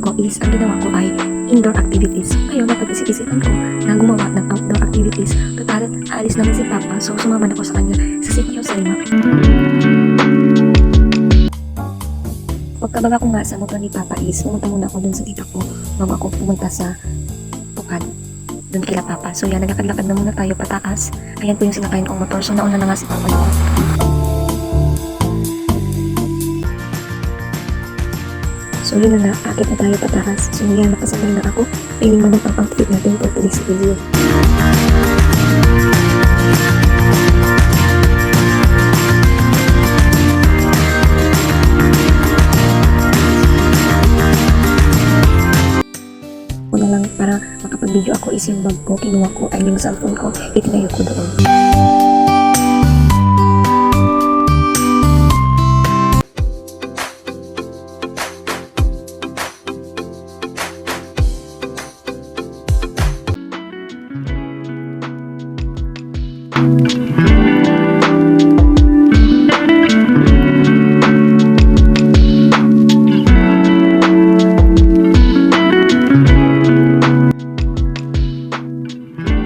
ko is, ang ginawa ko ay indoor activities. So, ngayon, napag-isip-isipan ko na gumawa ng outdoor activities. Total, aalis naman si Papa, so sumama na ko sa kanya sa sitio sa Lima. Pagkababa ko nga sa motor ni Papa is, pumunta muna ako dun sa tita ko bago ako pumunta sa Bukad. Dun kila Papa. So yan, naglakad-lakad na muna tayo pataas. Ayan po yung sinakayan kong motor. So nauna na nga si Papa doon. So yun na nga, akit na tayo pataas. So yan, nakasabay na ako. Piling mo na ang outfit natin for today's video. Una lang para makapag-video ako is yung bag ko, kinuha ko ay yung cellphone ko, itinayo ko doon.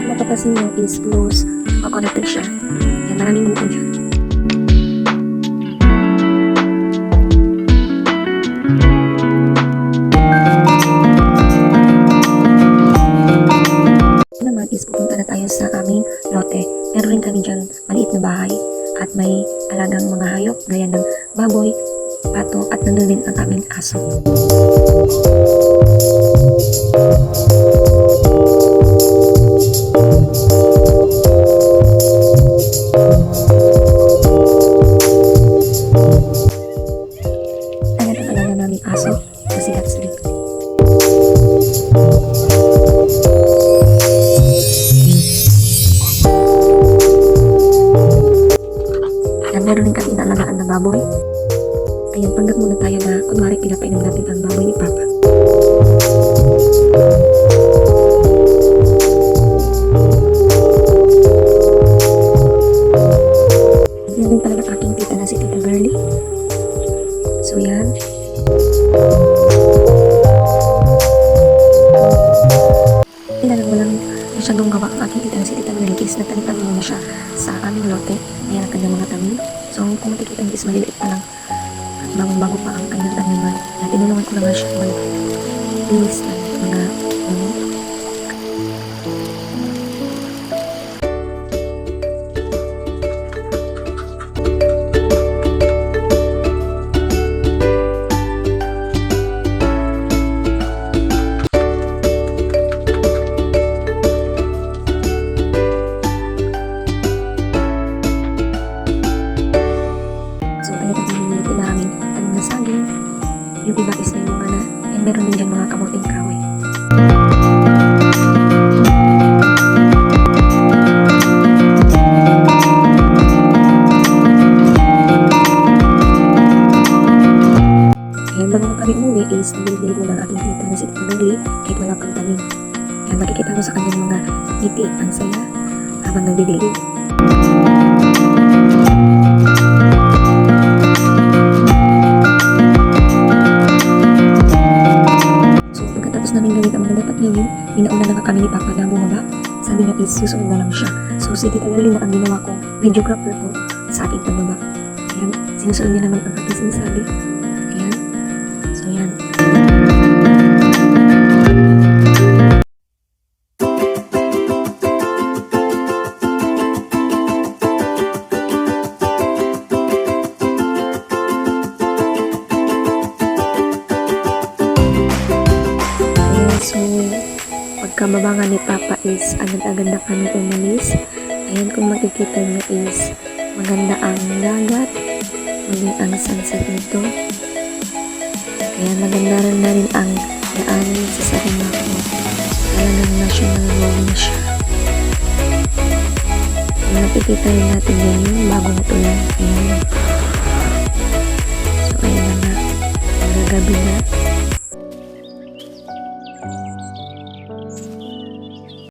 Mapapasin nyo is close, coconut siya. Yan, maraming buko dyan. Naman is pupunta na tayo sa aming lote. Meron rin kami dyan maliit na bahay at may alagang mga hayop gaya ng baboy, pato at nandun din ang aming aso. Ayan ang alaga naming aso na si Huxley. Meron rin kami inaalagaan na baboy. Ayun, panggap muna tayo na kunwari pinapainom natin ang baboy ni Papa. Yan din talaga aking tita na si Tita Girly. So yan. Talagang walang masyadong gawa ang aking tita na si Tita Girly is natalitan muna siya sa aming lote. Ayan ang kanyang mga tanim. So kung makikita nyo is maliliit pa lang at bagong-bago pa ang kanyang taniman. At tinulungan ko na nga siya mag-linis ng mga yung iba is may mga na, and meron din dyan mga kamuting kahoy. Ayan, bago kami umuwi is nabili ko ng aking tita na si Tita Girly kahit wala pang tanim. Ayan, makikita ko sa kanyang mga ngiti ang saya habang nagbibili. Minauna na nga kami ni Papa na bumaba. Sabi niya is susunod na lang siya. So si Tita Girly na ang ginawa ko, videographer ko sa aking pagbaba. Ayan, sinusunod niya naman ang aking sinasabi. Ayan. So yan. Pagkababa nga ni Papa is agad-agad na kami umalis. Ayan, kung makikita nyo is maganda ang dagat, maging ang sunset nito. Ayan, maganda rin na rin ang daanin sa Sarimako. Talagang national road na siya. Ayan, nakikita rin natin yan yung bagong tulan. Ayan. So ayan na nga, magagabi na.